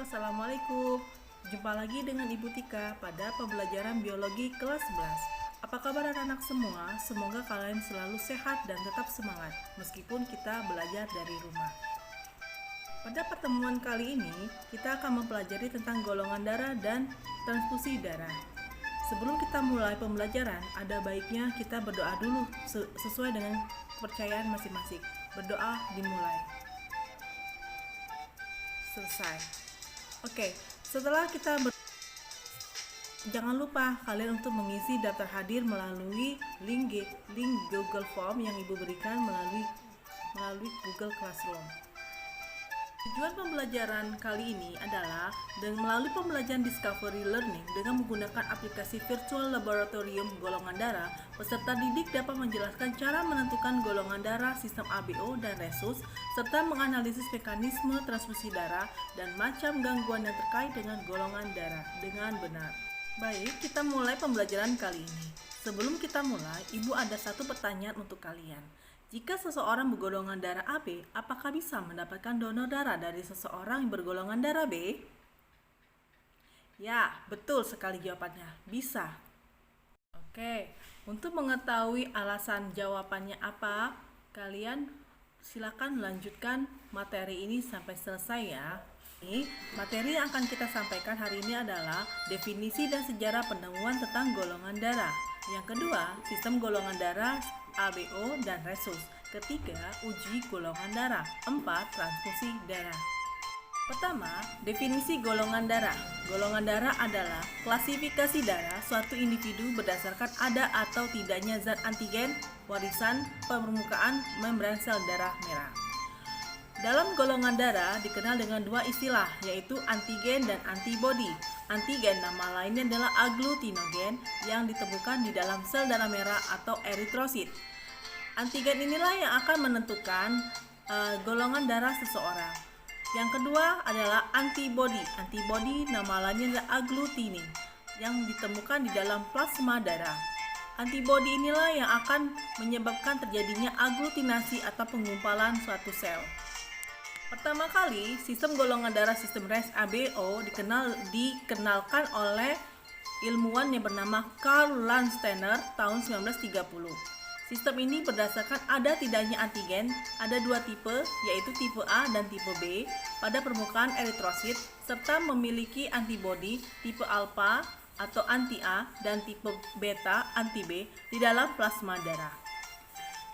Assalamualaikum. Jumpa lagi dengan Ibu Tika pada pembelajaran biologi kelas 11. Apa kabar anak-anak semua? Semoga kalian selalu sehat dan tetap semangat meskipun kita belajar dari rumah. Pada pertemuan kali ini, kita akan mempelajari tentang golongan darah dan transfusi darah. Sebelum kita mulai pembelajaran, ada baiknya kita berdoa dulu sesuai dengan kepercayaan masing-masing. Berdoa dimulai. Selesai. Oke, setelah jangan lupa kalian untuk mengisi daftar hadir melalui link Google Form yang Ibu berikan melalui Google Classroom. Tujuan pembelajaran kali ini adalah melalui pembelajaran Discovery Learning dengan menggunakan aplikasi Virtual Laboratorium Golongan Darah, peserta didik dapat menjelaskan cara menentukan golongan darah, sistem ABO dan resus, serta menganalisis mekanisme transfusi darah dan macam gangguan yang terkait dengan golongan darah dengan benar. Baik, kita mulai pembelajaran kali ini. Sebelum kita mulai, Ibu ada satu pertanyaan untuk kalian. Jika seseorang bergolongan darah AB, apakah bisa mendapatkan donor darah dari seseorang yang bergolongan darah B? Ya, betul sekali jawabannya. Bisa. Oke, untuk mengetahui alasan jawabannya apa, kalian silakan lanjutkan materi ini sampai selesai ya. Materi yang akan kita sampaikan hari ini adalah definisi dan sejarah penemuan tentang golongan darah. Yang kedua, sistem golongan darah, ABO dan resus. Ketiga, uji golongan darah. 4, transfusi darah. Pertama, definisi golongan darah. Golongan darah adalah klasifikasi darah suatu individu berdasarkan ada atau tidaknya zat antigen, warisan, permukaan membran sel darah merah. Dalam golongan darah dikenal dengan dua istilah, yaitu antigen dan antibodi. Antigen nama lainnya adalah agglutinogen yang ditemukan di dalam sel darah merah atau eritrosit. Antigen inilah yang akan menentukan golongan darah seseorang. Yang kedua adalah antibodi. Antibodi nama lainnya adalah agglutinin yang ditemukan di dalam plasma darah. Antibodi inilah yang akan menyebabkan terjadinya agglutinasi atau penggumpalan suatu sel. Pertama kali, sistem golongan darah sistem res ABO dikenalkan oleh ilmuwan yang bernama Karl Landsteiner tahun 1930. Sistem ini berdasarkan ada tidaknya antigen, ada dua tipe, yaitu tipe A dan tipe B pada permukaan eritrosit, serta memiliki antibodi tipe alpha atau anti-A dan tipe beta anti-B di dalam plasma darah.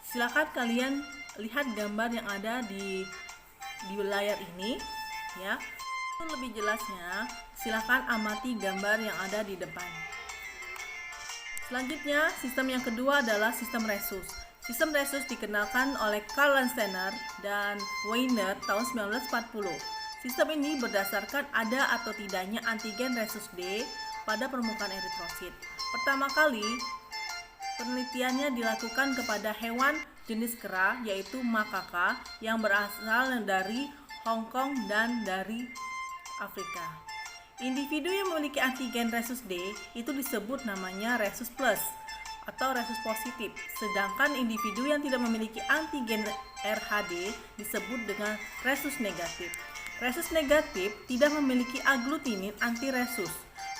Silakan kalian lihat gambar yang ada di layar ini ya. Untuk lebih jelasnya, silakan amati gambar yang ada di depan. Selanjutnya, sistem yang kedua adalah sistem resus. Sistem resus dikenalkan oleh Karl Landsteiner dan Weiner tahun 1940. Sistem ini berdasarkan ada atau tidaknya antigen resus D pada permukaan eritrosit. Pertama kali, penelitiannya dilakukan kepada hewan jenis kera, yaitu makaka yang berasal dari Hong Kong dan dari Afrika. Individu yang memiliki antigen resus D itu disebut namanya resus plus atau resus positif, sedangkan individu yang tidak memiliki antigen RHD disebut dengan resus negatif. Resus negatif tidak memiliki agglutinin antiresus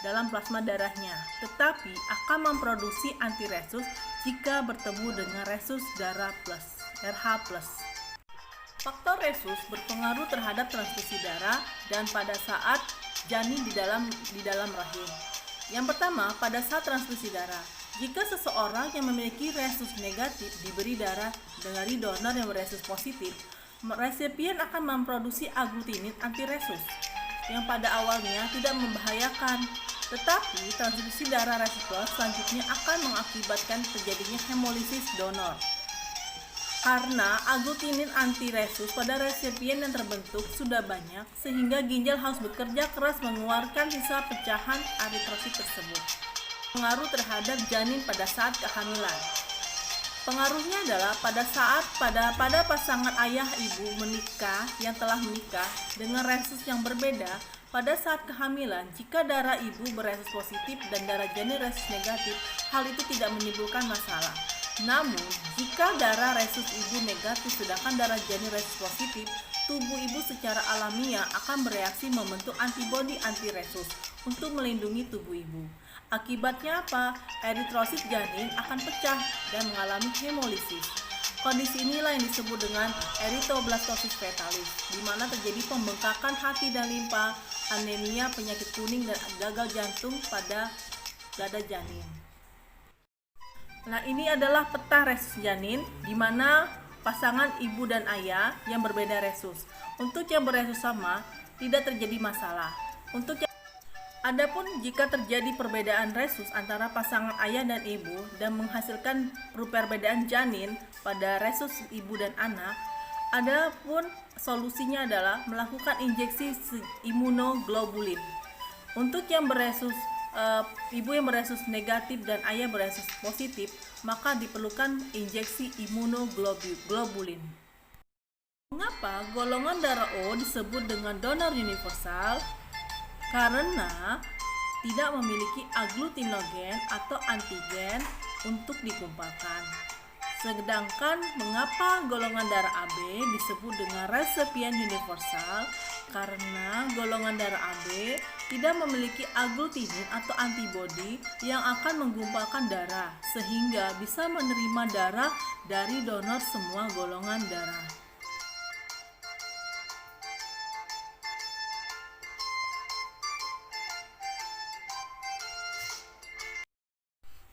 dalam plasma darahnya, tetapi akan memproduksi antiresus jika bertemu dengan resus darah plus, RH+. Faktor resus berpengaruh terhadap transfusi darah dan pada saat janin di dalam rahim. Yang pertama, pada saat transfusi darah, jika seseorang yang memiliki resus negatif diberi darah dari donor yang beresus positif, resipien akan memproduksi agglutinin antiresus yang pada awalnya tidak membahayakan. Tetapi transfusi darah resus plus selanjutnya akan mengakibatkan terjadinya hemolisis donor. Karena agglutinin antiresus pada resipien yang terbentuk sudah banyak, sehingga ginjal harus bekerja keras mengeluarkan sisa pecahan eritrosit tersebut. Pengaruh terhadap janin pada saat kehamilan. Pengaruhnya adalah pada pasangan ayah ibu yang telah menikah dengan resus yang berbeda pada saat kehamilan. Jika darah ibu beresus positif dan darah janin resus negatif, hal itu tidak menimbulkan masalah. Namun, jika darah resus ibu negatif sedangkan darah janin resus positif, tubuh ibu secara alamiah akan bereaksi membentuk antibodi anti-resus untuk melindungi tubuh ibu. Akibatnya apa? Eritrosit janin akan pecah dan mengalami hemolisis. Kondisi inilah yang disebut dengan erythroblastosis fetalis, di mana terjadi pembengkakan hati dan limpa, anemia, penyakit kuning, dan gagal jantung pada dada janin. Nah, ini adalah peta resus janin, di mana pasangan ibu dan ayah yang berbeda resus. Untuk yang beresus sama, tidak terjadi masalah. Adapun jika terjadi perbedaan resus antara pasangan ayah dan ibu dan menghasilkan perbedaan janin pada resus ibu dan anak, adapun solusinya adalah melakukan injeksi imunoglobulin. Untuk yang beresus ibu yang beresus negatif dan ayah beresus positif, maka diperlukan injeksi imunoglobulin. Mengapa golongan darah O disebut dengan donor universal? Karena tidak memiliki agglutinogen atau antigen untuk dikumpulkan. Sedangkan mengapa golongan darah AB disebut dengan resipien universal? Karena golongan darah AB tidak memiliki agglutinin atau antibodi yang akan menggumpalkan darah, sehingga bisa menerima darah dari donor semua golongan darah.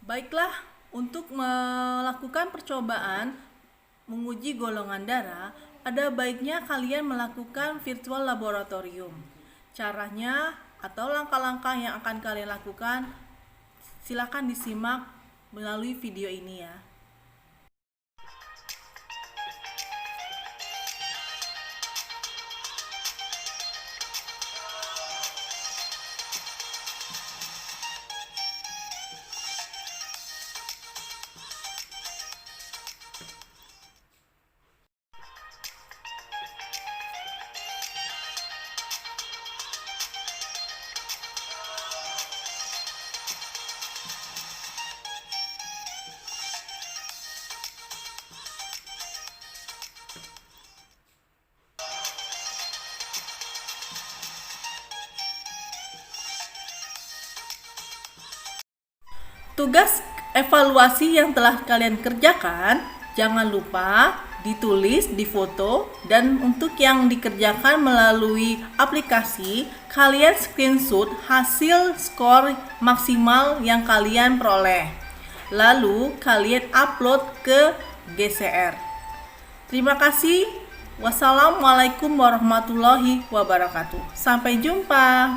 Baiklah, untuk melakukan percobaan menguji golongan darah, ada baiknya kalian melakukan virtual laboratorium. Caranya atau langkah-langkah yang akan kalian lakukan, silakan disimak melalui video ini ya. Tugas evaluasi yang telah kalian kerjakan, jangan lupa ditulis, difoto, dan untuk yang dikerjakan melalui aplikasi, kalian screenshot hasil skor maksimal yang kalian peroleh. Lalu kalian upload ke GCR. Terima kasih. Wassalamualaikum warahmatullahi wabarakatuh. Sampai jumpa.